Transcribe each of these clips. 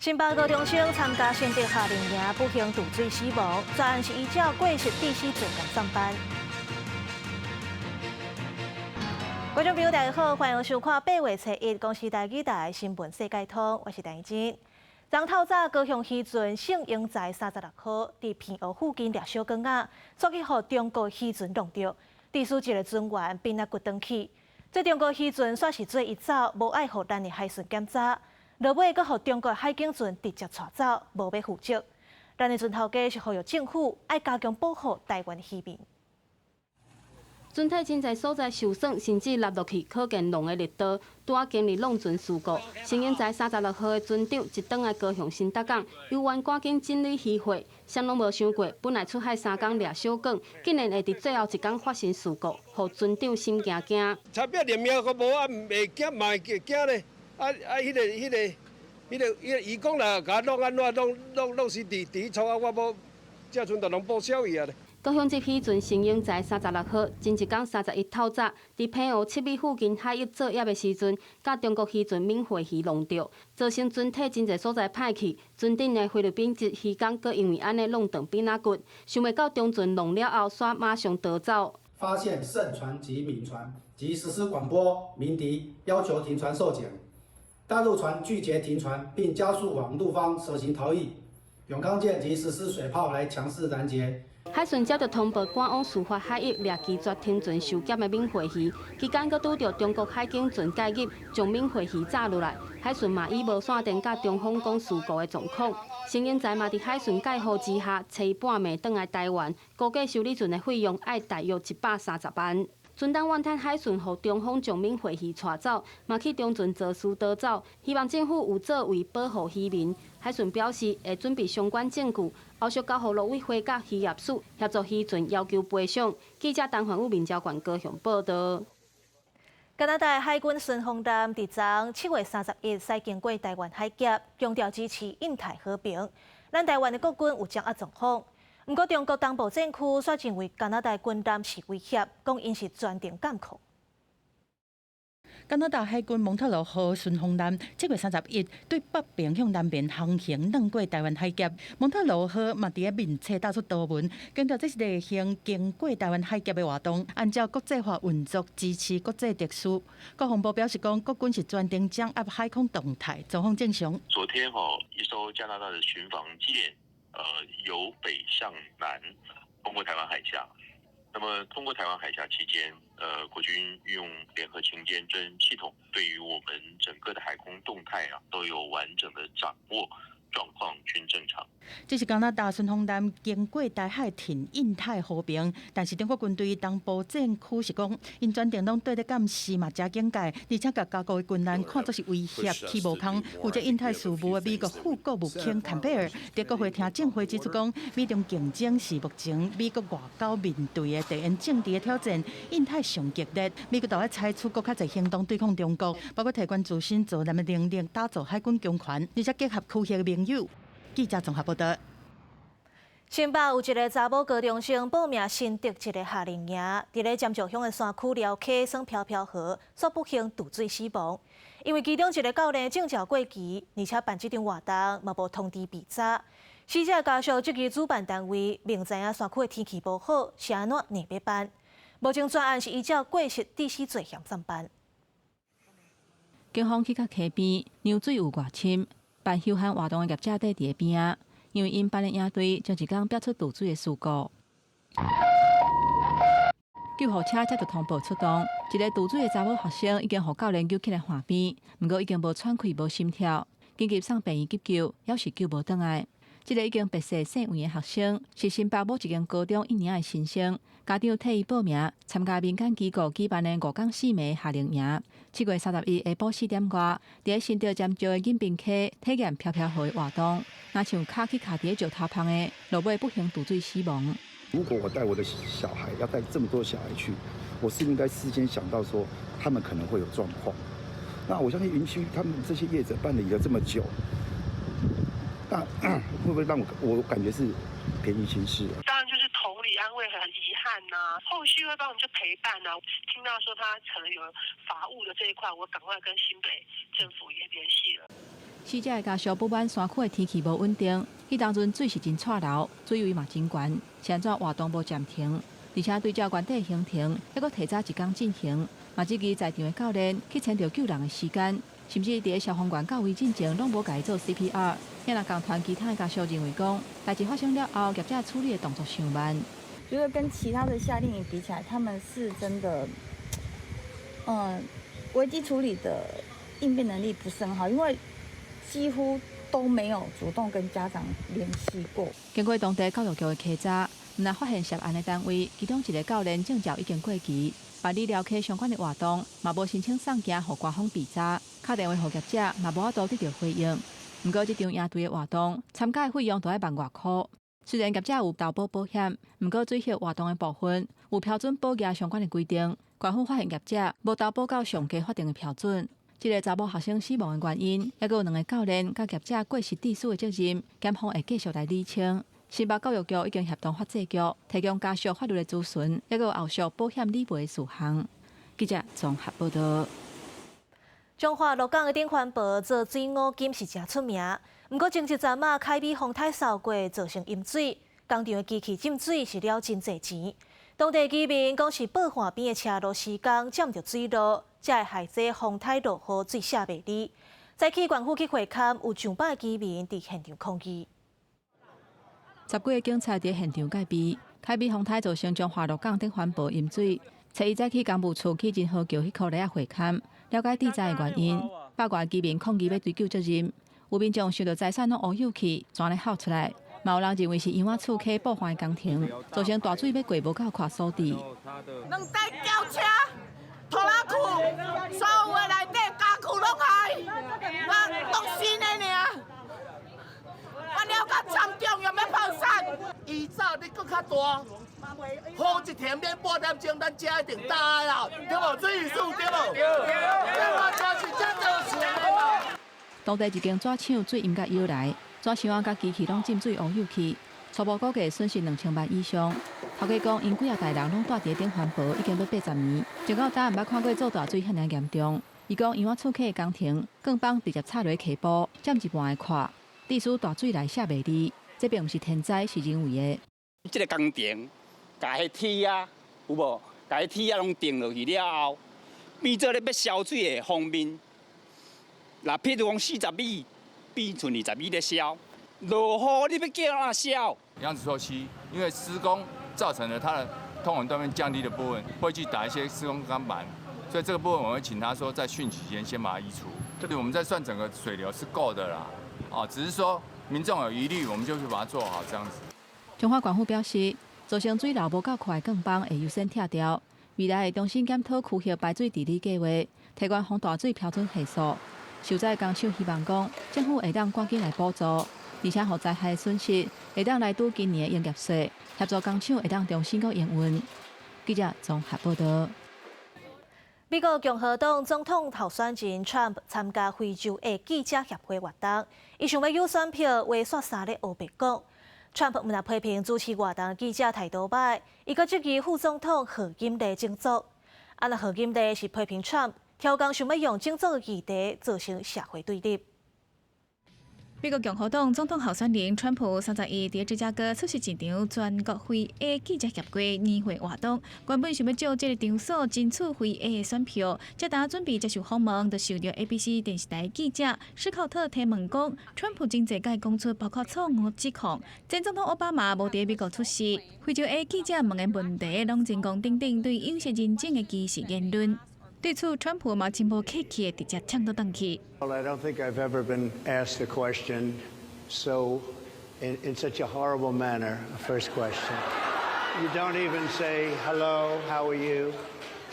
新北高中生参加性别夏令营，不幸渡水死亡，专案是依照过失致死罪来上班。观众朋友大家好，欢迎收看8月7日公视台语台新闻世界通，我是陈怡真。昨透早高雄渔船姓英在36号伫平湖附近掠小港仔，却去予中国渔船弄着，致使一个船员病啊骨断去。这中国渔船煞是做伊走，无爱予咱的海巡检查，落尾阁予中国海警船直接带走，无要负责。咱的船头家是呼吁政府爱加强保护台湾渔民。船体真侪所在受损，甚至落落去，可见浪的力道。拄啊经历弄船事故，新英在36号的船长一转来高雄新达港，由员赶紧整理渔会，谁拢无想过，本来出海3天掠小港，竟然会伫最后一天发生事故，互船长心惊惊。差别连命都无啊，袂惊嘛会惊咧。迄个渔工啦，甲弄安怎弄是伫厝啊，我无，这船就拢报销伊啊咧。高雄籍渔船新英在36号，前一天31透早，伫平湖7米附近海域作业的时阵，甲中国渔船闽会鱼弄着，造成船体真侪所在歹去。船顶的菲律宾籍渔工，阁因为安尼弄断扁仔骨，想袂到中船弄了后，煞马上逃走。发现胜船及闽船，即实施广播鸣笛，要求停船受检。大陆船拒绝停船，并加速往陆方蛇行逃逸。永康舰即实施水炮来强势拦截。海巡接到通报，赶往事发海域掠拒绝停船受检的闽会鱼，期间阁拄到中国海警船介入，将闽会鱼炸落来。海巡嘛以无线电甲中方讲事故的状况。新英在嘛伫海巡介护之下，找伊半暝转来台湾，估计修理船的费用要大约130万。船东怨叹海巡互中方将闽会鱼带走，嘛去中船肇事逃走，希望政府有作为保护渔民。海巡表示会准备相关证据，后续交予陆委会甲渔业署协助渔船要求赔偿。记者陈焕武、民交馆高雄报道。加拿大海军巡防舰伫昨7月31驶经过台湾海峡，强调支持印太和平。咱台湾的国军有掌握状况。不过，中国东部战区却认为加拿大军舰是威胁，讲因是专程监控。加拿大海军蒙特罗号巡防舰7月31对北平向南边航行，绕过台湾海峡。蒙特罗号嘛伫面册打出图文，强调这是例行经过台湾海峡的活动，按照国际法运作，支持国际秩序。国防部表示讲，国军是专程掌握海空动态，状况正常。昨天一艘加拿大的巡防舰，由北向南通过台湾海峡。那么通过台湾海峡期间，国军运用联合情监侦系统，对于我们整个的海空动态都有完整的掌握，状况均正常。这是加拿大巡防舰经过台海挺印太和平，但是中国军队东部战区是讲，因专程拢对咧监视嘛加警戒，而且甲加固的军舰看作是威胁，去无空。负责印太事务的美国副国务卿坎贝尔在国会听证会指出讲，美中竞争是目前美国外交面对的地缘政治的挑战，印太上激烈，美国都要采取更较侪行动对抗中国，包括提悬自身作战的能力，打造海军强权，而且结合区域的盟友。记者综合报道。新北有一个查某高中生报名新竹一个夏令营，伫咧尖石乡的山区撩溪耍飘飘河，却不幸渡水死亡。因为其中一个教练正照过期，而且办这场活动嘛无通知比早。死者家属质疑主办单位，明知影山区的天气无好，是安怎硬要办？目前专案是依照过失致死罪嫌上班。警方去到溪边，让水有外深。办休闲活动的业者在伫边仔，因为因办的营队将一天逼出渡水的事故。救护车接到通报出动，一个渡水的查某学生已经互教练救起来岸边，不过已经无喘气、无心跳，紧急送病院急救，还是救无倒来。这个已经白逝姓袁的学生是新北某一间高中1年的新生，家长替伊报名参加民间机构举办的5天4暝夏令营。7月31日下晡4点多，伫新竹尖石的引滨溪体验飘飘河的活动，若像卡去卡伫石头旁的，落尾不幸渡水死亡。如果我带我的小孩要带这么多小孩去，我是应该事先想到说他们可能会有状况。那我相信园区他们这些业者办理了这么久。那会不会让我感觉是便宜行事？当然就是同理安慰，很遗憾呐、后续会帮我们就陪伴呐、听到说他可能有法务的这一块，我赶快跟新北政府也联系了。死者的家属不满山区的天气无稳定，迄当阵水是真错流，水位嘛真悬，现在活动无暂停，而且对照原地行程，还阁提早1天进行，嘛只支在场的教练去牵着救人的时间，甚至伫消防员到位进前拢无家做 CPR。现在共团其他的家属认为讲，代志发生了后，业者处理的动作太慢。觉得跟其他的夏令营比起来，他们是真的，危机处理的应变能力不是很好，因为几乎都没有主动跟家长联系过。经过当地教育局的稽查，毋但发现涉案的单位，其中一个教练证照已经过期，办理了解相关的活动，嘛无申请送件予官方比查，打电话给业者，嘛无法度得到回应。不过，这场营队的活动参加的费用都要1万多块。虽然业者有投保保险，不过最后活动的部分有标准保额相关的规定，官方发现业者无投保到上加法定的标准。这个查某学生死亡的原因，还有2个教练甲业者过失致死的责任，检方会继续来厘清。新北教育局已经协同法制局提供家属法律的咨询，还有后续保险理赔的事项。记者综合报道。彰化鹿港的顶环保做水五金是真出名，不过前一阵仔凯美风台扫过，造成淹水，工厂的机器浸水是了真侪钱。当地居民讲是报岸边的车路施工占着水路，才会害这风台落雨水下袂离。早起县府去会勘，有上百居民伫现场抗议。10几个警察伫现场戒备，凯美风台造成彰化鹿港顶环保淹水。初一早起，工务处去仁和桥迄块来会勘。了解地震的原因，包括居民抗议要追究责任，有民众想到财产拢乌有去，全咧喊出来。嘛有人认为是因为厝溪爆发的工程，造成大水要过无到跨所地。2台轿车拖拉库，所有的内底家具拢害，拢新的尔。我了解惨重，又要泡散。以早你搁较大。好一天免8点钟，咱车一定到啦，对无？水语数对无？对嘛，就是这造成的嘛。当地一间纸厂水淹甲腰来，纸厂甲机器拢浸水乌有去，初步估计损失2000万以上。头家讲，因几啊代人拢住伫顶环保已经要80年，直到早毋捌看过做大水遐尔严重。伊讲，因为厝溪的工程，更帮直接插落起步，占一半的块，致使大水来下袂离。这并毋是天灾，是人为的。这个工程。甲迄铁啊，有无？甲迄铁啊拢钉落去了后，变做咧要消水的方面。那譬如讲40米，变成20米咧消。落雨你要叫哪消？杨子错期，因为施工造成了它的通往断面降低的部分，会去打一些施工钢板，所以这个部分我会请他说在汛期间先把它移除。这里我们在算整个水流是够的啦，只是说民众有疑虑，我们就去把它做好这样子。彰化县府表示。造成水流无够快的钢板会优先拆掉，未来会重新检讨区域排水治理计划，提高防大水标准系数。受灾工厂希望讲，政府会当赶紧来补助，而且互灾害损失会当来拄今年的营业税，协助工厂会当重新营运。记者综合报道。美国共和党总统候选人 Trump 参加非洲的记者协会活动，伊想要有选票为刷三咧黑白讲。Trump 毋但批评主持活动记者态度歹，伊阁质疑副总统贺锦丽政策。那贺锦丽是批评 Trump 挑工想要用政策议题造成社会对立。美国共和党总统候选人川普31日芝加哥出席一场全国会 A 记者协会年会活动，原本想要借这个场所争取会 A 的选票，才当准备接受访问，就受到 ABC 电视台记者史考特提问讲，川普真侪甲讲出包括错误指控，前总统奥巴马无伫美国出席，非洲 A 记者问的问题拢真公顶顶对有色人种的歧视言论。对此，川普嘛真无客气的直接抢倒转去。Well, I don't think I've ever been asked a question so in such a horrible manner. First question. You don't even say hello. How are you?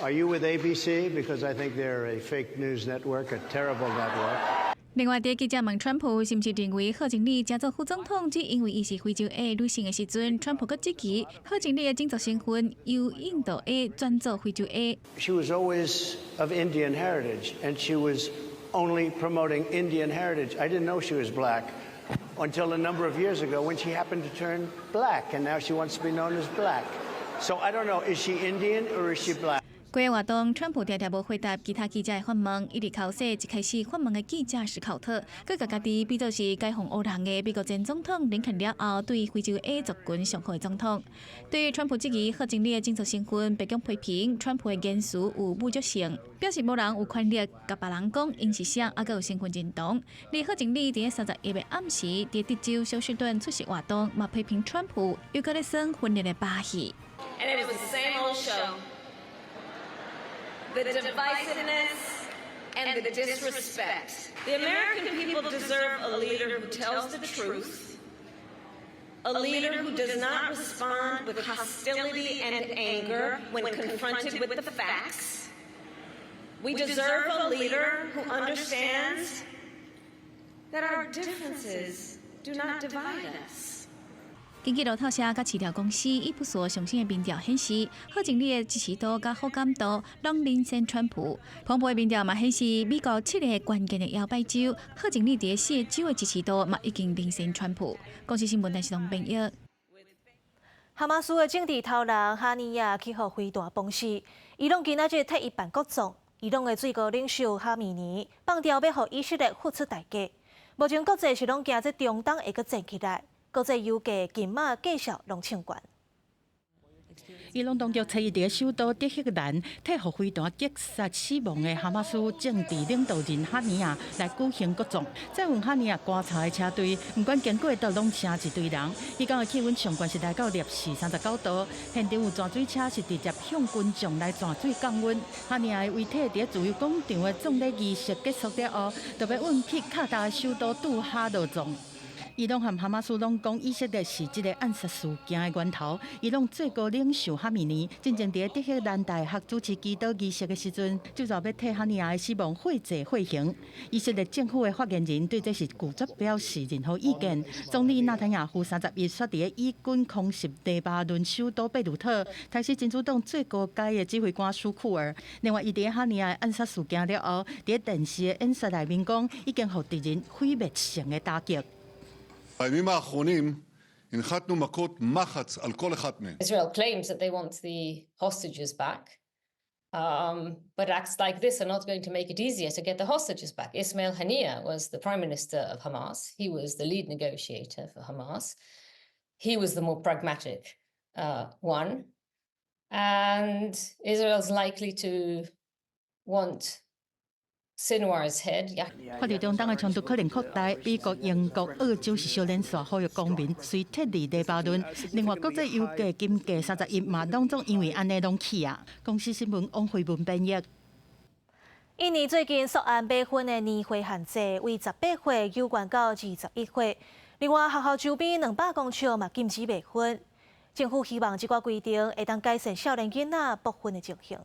Are you with ABC? Because I think they're a fake news network, a terrible network. 另外，记者问川普是毋是认为贺锦丽加做副总统，只因为伊是非洲 A 女性的时阵，川普阁质疑贺锦丽的种族身份由印度 A 转做非洲 A。She was always of Indian heritage, and she was only promoting Indian heritage. I didn't know she was black until a number of years ago when she happened to turn black, and now she wants to be known as black. So I don't know, is she Indian or is she black? 过个活动，川普常常无回答其他记者的访问，一直口说一开始访问的记者是考特，佮家己比作是解放乌人的美国前总统林肯了后，对非洲 A 族群上好的总统。对于川普质疑贺锦丽的政策身份，白宫批评川普的言辞有侮辱性，表示无人有权利甲别人讲因是啥，还佮有身份认同。而贺锦丽伫31日暗时伫德州休斯顿出席活动，嘛批评川普又佮咧耍分裂的把戏。And it was the same old show. The divisiveness and the disrespect. The American people deserve a leader who tells the truth, a leader who does not respond with hostility and anger when confronted with the facts. We deserve a leader who understands that our differences do not divide us. 根据路透社甲市调公司伊普所上新的民调显示，贺锦丽的支持度甲好感度拢领先川普。彭博的民调嘛显示，美国7个关键的摇摆州，贺锦丽伫4个州的支持度嘛已经领先川普。公司新闻台是龙平玉。哈马斯的政治头人哈尼亚去互非大崩死，伊朗今仔日替伊办国葬，伊朗的最高领袖哈米尼放调要互以色列付出代价。目前国际是拢惊这中东会阁战起来。国际油价金马继续弄唱悬。伊朗当局初一伫首都德黑兰替互飞弹击杀死亡的哈马斯政治领导人哈尼亚来举行国葬。载运哈尼亚棺材的车队，不管经过的都拢成一堆人。伊讲的气温上悬是来到摄氏39度，现场有泉水车是直接向群众来泉水降温。哈尼亚的遗体伫自由广场的葬礼仪式结束了后，就要运去卡达的首都杜哈落葬。伊朗和哈马斯拢讲以色列是这个暗杀事件的源头。伊朗最高领袖哈米尼真正伫德黑兰大学主持祈祷仪式的时阵，就要替哈尼亚的死亡悔罪悔刑。以色列政府的发言人对这是拒绝表示任何意见。总理纳坦雅胡30日说，伫以军空袭黎巴嫩首都贝鲁特，杀死真主党最高阶的指挥官舒库尔。另外，伊伫哈尼亚的暗杀事件了后，伫电视的演说内面讲，已经互敌人毁灭性的打击。בימים האחרונים הנחתנו מכות מחץ על כל אחת מהן. Israel claims that they want the hostages back, but acts like this are not going to make it easier to get the hostages back. Ismail Haniyeh was the prime minister of Hamas. He was the lead negotiator for Hamas. He was the more pragmatic one, and Israel's likely to want Sinwar's head. 看到中东的冲突可能扩大，美国、英国、澳洲是小连续呼吁公民随撤离黎巴嫩。另外，国际油价金价30日嘛，拢总因为安尼拢起啊。公司新闻王慧文编译。印尼最近索安备婚的年会限制为18岁有关到21岁。另外，学校周边200公尺嘛禁止备婚。政府希望这个规定会当改善少年囡仔不婚的情形。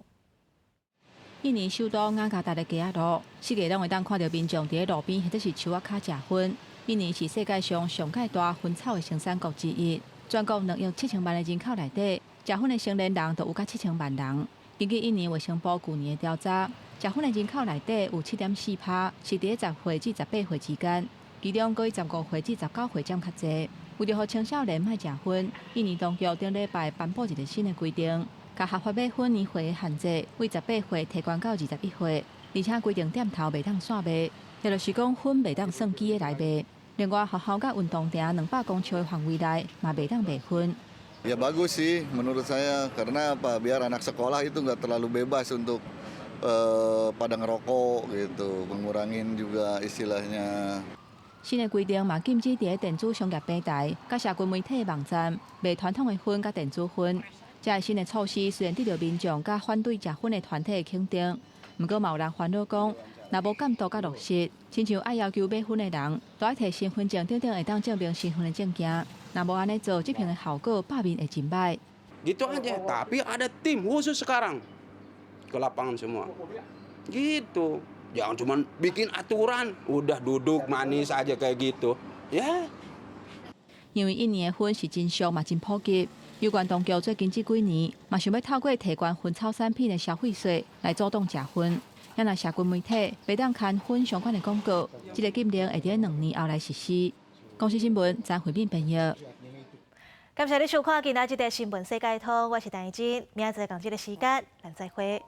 印尼首都雅加达的街仔路，四个拢会当看到民众伫咧路边或者是树仔骹食薰。印尼是世界上上界大薰草的生产国之一，全国2亿7千万的人口内底，食薰的成年人就有甲7千万人。根据印尼卫生部去年的调查，食薰的人口内底有7.4%是伫咧10岁至18岁之间，其中佫以15岁至19岁占较侪。为着互青少年莫食薰，印尼当局顶礼拜颁布一个新的规定。甲合法买薰年岁的限制为18岁提悬到21岁，而且规定店头袂当散卖，也就是讲薰袂当算机的来卖。另外，学校甲运动场200公尺的范围内嘛袂当卖薰。Ya bagus sih menurut saya karena apa biar anak sekolah itu nggak terlalu bebas untuk pada ngerokok gitu, mengurangin juga istilahnya. 新的规定嘛禁止伫咧电子商业平台、甲社群媒体网站卖传统的薰甲电子薰。这新的措施虽然得到民众甲反对食薰的团体的肯定，不过嘛有人烦恼讲，若无监督甲落实，亲像爱要求买薰的人，都爱摕身份证顶会当证明身份的证件。若无安尼做，这片的效果百面会真歹。Gitu aja, tapi ada tim khusus sekarang ke lapangan semua. Gitu, jangan cuma bikin aturan, udah duduk manis aja kayak gitu, ya. 因为印尼的薰是真俗嘛真普及。有关当局最近这几年，嘛想要透过提悬薰草产品的消费税来主动食薰。也若社群媒体袂当刊薰相关的广告，这个禁令会伫2年后来实施。公司新闻张慧敏编译。感谢你收看今仔日的新闻世界通，我是陈怡珍，明仔载同这个时间，咱再会。